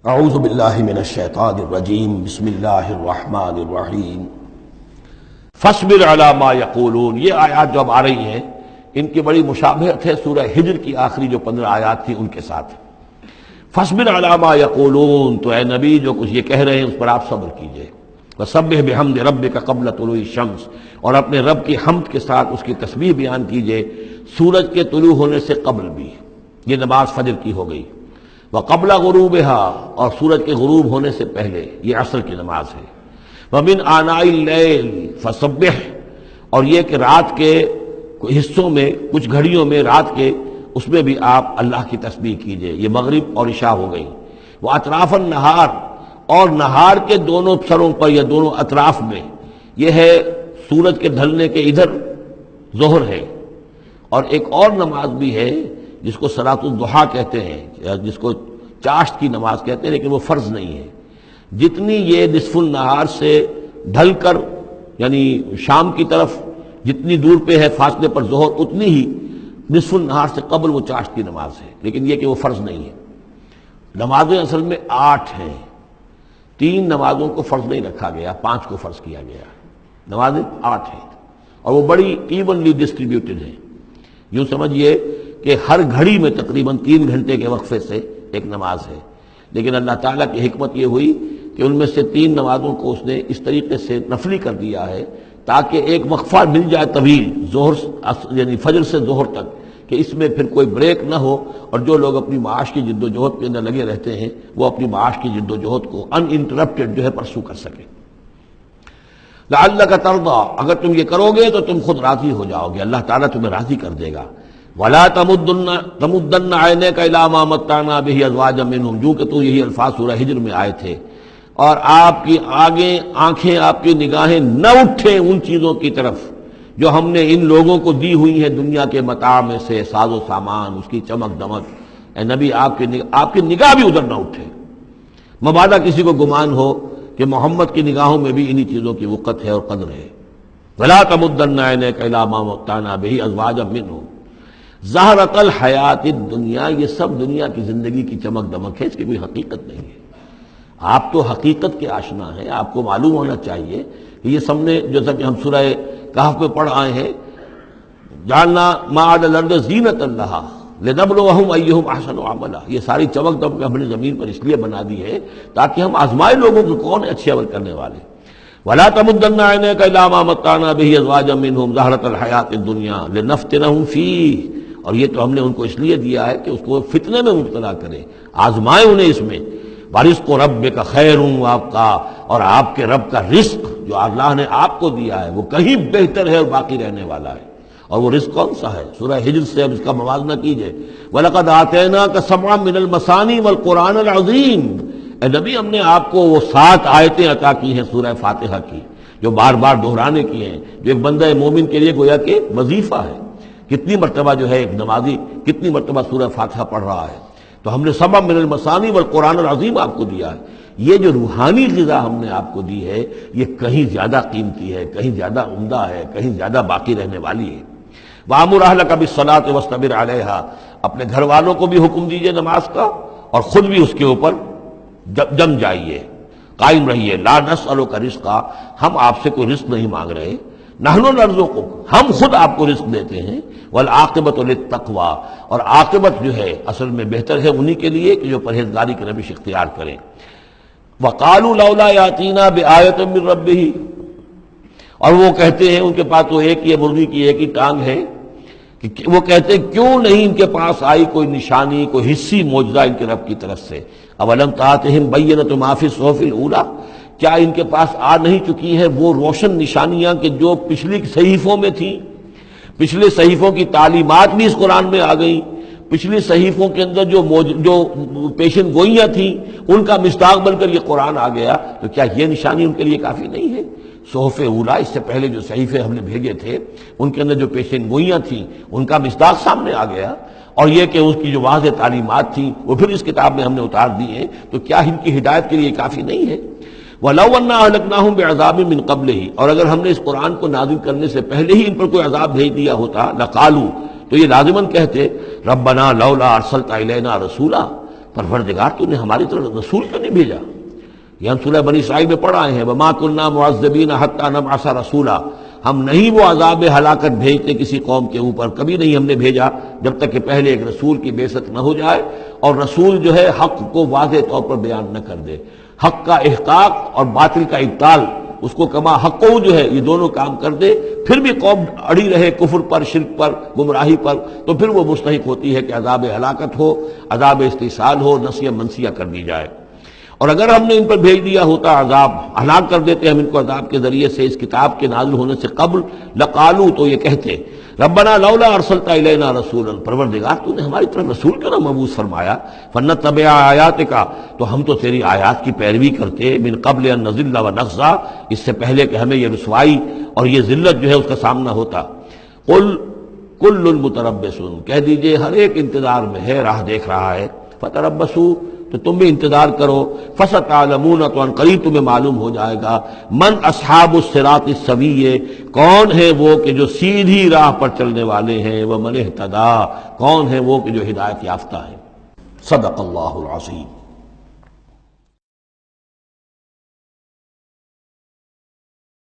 اعوذ باللہ من الشیطان الرجیم بسم اللہ الرحمن الرحیم فاصبر علی ما یقولون۔ یہ آیات جو اب آ رہی ہیں ان کی بڑی مشابہت ہے سورہ ہجر کی آخری جو 15 آیات تھیں ان کے ساتھ۔ فاصبر علی ما یقولون، تو اے نبی جو کچھ یہ کہہ رہے ہیں اس پر آپ صبر کیجئے۔ وسبح بحمد ربک قبل طلوع الشمس، اور اپنے رب کی حمد کے ساتھ اس کی تسبیح بیان کیجئے سورج کے طلوع ہونے سے قبل بھی۔ یہ نماز فجر کی ہو گئی۔ وقبل غروبها، اور سورج کے غروب ہونے سے پہلے، یہ عصر کی نماز ہے۔ ومن آناء اللیل فسبح، اور یہ کہ رات کے حصوں میں، کچھ گھڑیوں میں رات کے، اس میں بھی آپ اللہ کی تسبیح کیجئے۔ یہ مغرب اور عشاء ہو گئی۔ واطراف النہار، اور نہار کے دونوں سروں پر یا دونوں اطراف میں، یہ ہے سورج کے ڈھلنے کے ادھر ظہر ہے۔ اور ایک اور نماز بھی ہے جس کو صلاۃ الضحیٰ کہتے ہیں، یا جس کو چاشت کی نماز کہتے ہیں، لیکن وہ فرض نہیں ہے۔ جتنی یہ نصف النہار سے ڈھل کر یعنی شام کی طرف جتنی دور پہ ہے فاصلے پر ظہر، اتنی ہی نصف النہار سے قبل وہ چاشت کی نماز ہے، لیکن یہ کہ وہ فرض نہیں ہے۔ نمازیں اصل میں 8 ہیں، 3 نمازوں کو فرض نہیں رکھا گیا، 5 کو فرض کیا گیا۔ نمازیں 8 ہیں اور وہ بڑی ایونلی ڈسٹریبیوٹڈ ہیں۔ یوں سمجھیے کہ ہر گھڑی میں تقریباً 3 گھنٹے کے وقفے سے ایک نماز ہے، لیکن اللہ تعالیٰ کی حکمت یہ ہوئی کہ ان میں سے 3 نمازوں کو اس نے اس طریقے سے نفلی کر دیا ہے تاکہ ایک وقفہ مل جائے طویل، ظہر یعنی فجر سے ظہر تک، کہ اس میں پھر کوئی بریک نہ ہو، اور جو لوگ اپنی معاش کی جد و جہد کے اندر لگے رہتے ہیں وہ اپنی معاش کی جد و جہد کو ان انٹرپٹڈ جو ہے پرسو کر سکیں۔ لعلک ترضی، اگر تم یہ کرو گے تو تم خود راضی ہو جاؤ گے، اللہ تعالیٰ تمہیں راضی کر دے گا۔ وَلَا تَمُدَّنَّ عَيْنَيْكَ إِلَىٰ مَا مَتَّعْنَا بِهِ أَزْوَاجًا مِّنْهُمْ، جو کہ تو یہی الفاظ سورہ ہجر میں آئے تھے، اور آپ کی آنکھیں، آپ کی نگاہیں نہ اٹھیں ان چیزوں کی طرف جو ہم نے ان لوگوں کو دی ہوئی ہیں دنیا کے متاع میں سے، ساز و سامان، اس کی چمک دمک۔ اے نبی آپ کی نگاہ بھی ادھر نہ اٹھے، مبادا کسی کو گمان ہو کہ محمد کی نگاہوں میں بھی انہی چیزوں کی وقت ہے اور قدر ہے۔ وَلَا تَمُدَّنَّ عَيْنَيْكَ إِلَىٰ مَا مَتَّعْنَا بِهِ أَزْوَاجًا مِّنْهُمْ زہرۃ الحیات الدنیا، یہ سب دنیا کی زندگی کی چمک دمک ہے، اس کی کوئی حقیقت نہیں ہے۔ آپ تو حقیقت کے آشنا ہیں، آپ کو معلوم ہونا چاہیے کہ یہ سب نے، جیسا کہ ہم سورہ کہف میں پڑھ آئے ہیں، جعلنا ما علی الارض زینت لہا لنبلوہم ایہم احسن عملا، یہ ساری چمک دمک ہم نے زمین پر اس لیے بنا دی ہے تاکہ ہم آزمائے لوگوں کو کون ہے اچھے عمل کرنے والے۔ وَلَا تَمُدَّنَّ عَيْنَيْكَ إِلَىٰ مَا مَتَّعْنَا بِهِ أَزْوَاجًا مِّنْهُمْ زَهْرَةَ الْحَيَاةِ الدُّنْيَا لِنَفْتِنَهُمْ فِيهِ، اور یہ تو ہم نے ان کو اس لیے دیا ہے کہ اس کو فتنے میں مبتلا کریں، آزمائے انہیں اس میں۔ وَرِزْقُ رَبِّكَ خَيْرٌ وَأَبْقَىٰ، اور آپ کے رب کا رزق جو اللہ نے آپ کو دیا ہے وہ کہیں بہتر ہے اور باقی رہنے والا ہے۔ اور وہ رزق کون سا ہے؟ سورہ ہجر سے اب اس کا موازنہ کیجئے۔ وَلَقَدْ آتَيْنَاكَ سَبْعًا مِّنَ الْمَثَانِي وَالْقُرْآنِ الْعَظِيمِ، اے نبی ہم نے آپ کو وہ 7 آیتیں عطا کی ہیں سورہ فاتحہ کی، جو بار بار دہرانے کی ہیں، جو ایک بندہ مومن کے لیے گویا کہ وظیفہ ہے۔ کتنی مرتبہ جو ہے ایک نمازی کتنی مرتبہ سورہ فاتحہ پڑھ رہا ہے، تو ہم نے سبع من المثانی والقرآن العظیم آپ کو دیا ہے۔ یہ جو روحانی غذا ہم نے آپ کو دی ہے یہ کہیں زیادہ قیمتی ہے، کہیں زیادہ عمدہ ہے، کہیں زیادہ باقی رہنے والی ہے۔ وَأَمُرْ أَهْلَكَ بِالصَّلَاةِ وَاصْطَبِرْ عَلَيْهَا، اپنے گھر والوں کو بھی حکم دیجئے نماز کا اور خود بھی اس کے اوپر جم جائیے، قائم رہیے۔ لا نسألک رزقا، ہم آپ سے کوئی رزق نہیں مانگ رہے، نحن نرزقک، ہم خود آپ کو رزق دیتے ہیں۔ والعاقبۃ للتقوی، اور عاقبت جو ہے اصل میں بہتر ہے انہی کے لیے کہ جو پرہیزگاری کی روش اختیار کریں۔ وقالوا لولا یاتینا بآیۃ من ربہ، اور وہ کہتے ہیں، ان کے پاس تو ایک ہی مرغی کی ایک ہی ٹانگ ہے، کہ وہ کہتے ہیں کیوں نہیں ان کے پاس آئی کوئی نشانی، کوئی حصی معجزہ ان کے رب کی طرف سے۔ اولم تاتہم بینۃ ما فی الصحف الاولی، کیا ان کے پاس آ نہیں چکی ہے وہ روشن نشانیاں کہ جو پچھلی صحیفوں میں تھیں؟ پچھلے صحیفوں کی تعلیمات بھی اس قرآن میں آ گئیں، پچھلی صحیفوں کے اندر جو پیشن گوئیاں تھیں ان کا مصداق بن کر یہ قرآن آ گیا، تو کیا یہ نشانی ان کے لیے کافی نہیں ہے؟ صحف اولیٰ، اس سے پہلے جو صحیفے ہم نے بھیجے تھے ان کے اندر جو پیشن گوئیاں تھیں ان کا مصداق سامنے آ گیا، اور یہ کہ اس کی جو واضح تعلیمات تھیں وہ پھر اس کتاب میں ہم نے اتار دی ہیں، تو کیا ان کی ہدایت کے لیے کافی نہیں ہے؟ وَلَوْ أَنَّا أَهْلَكْنَاهُمْ بِعَذَابٍ مِّن قَبْلِهِ، اور اگر ہم نے اس قرآن کو نازل کرنے سے پہلے ہی ان پر کوئی عذاب بھیج دیا ہوتا، لَقَالُوا، تو یہ لازماً کہتے رَبَّنَا لَوْلَا أَرْسَلْتَ إِلَيْنَا رَسُولًا، پروردگار تو نے ہماری طرف رسول کیوں نہیں بھیجا؟ یہ ہم سورہ بنی اسرائیل میں پڑھ آئے ہیں، وَمَا كُنَّا مُعَذِّبِينَ حَتَّى نَبْعَثَ رَسُولًا، ہم نہیں وہ عذاب ہلاکت بھیجتے کسی قوم کے اوپر، کبھی نہیں ہم نے بھیجا جب تک کہ پہلے ایک رسول کی بعثت نہ ہو جائے، اور رسول جو ہے حق کو واضح طور پر بیان نہ کر دے، حق کا احقاق اور باطل کا ابطال، اس کو کما حق جو ہے یہ دونوں کام کر دے، پھر بھی قوم اڑی رہے کفر پر، شرک پر، گمراہی پر، تو پھر وہ مستحق ہوتی ہے کہ عذاب ہلاکت ہو، عذاب استحصال ہو، نسیہ منسیہ کر دی جائے۔ اور اگر ہم نے ان پر بھیج دیا ہوتا عذاب، ہلاک کر دیتے ہم ان کو عذاب کے ذریعے سے اس کتاب کے نازل ہونے سے قبل، لقالو، تو یہ کہتے ربنا لولا ارسلت الینا رسولا، پروردگار تو نے ہماری طرف رسول کیوں نہ مبعوث فرمایا، فنتبع آیاتک، تو ہم تو تیری آیات کی پیروی کرتے، من قبل ان نذل ونخزى، اس سے پہلے کہ ہمیں یہ رسوائی اور یہ ذلت جو ہے اس کا سامنا ہوتا۔ قل کل متربص، کہہ دیجئے ہر ایک انتظار میں ہے، راہ دیکھ رہا ہے، فتربصوا، تو تم بھی انتظار کرو، فستعلمون، تو ان قریب تمہیں معلوم ہو جائے گا، من اصحاب الصراط السوی، کون ہے وہ کہ جو سیدھی راہ پر چلنے والے ہیں، ومن اہتدی، کون ہے وہ کہ جو ہدایت یافتہ ہے۔ صدق اللہ العظیم۔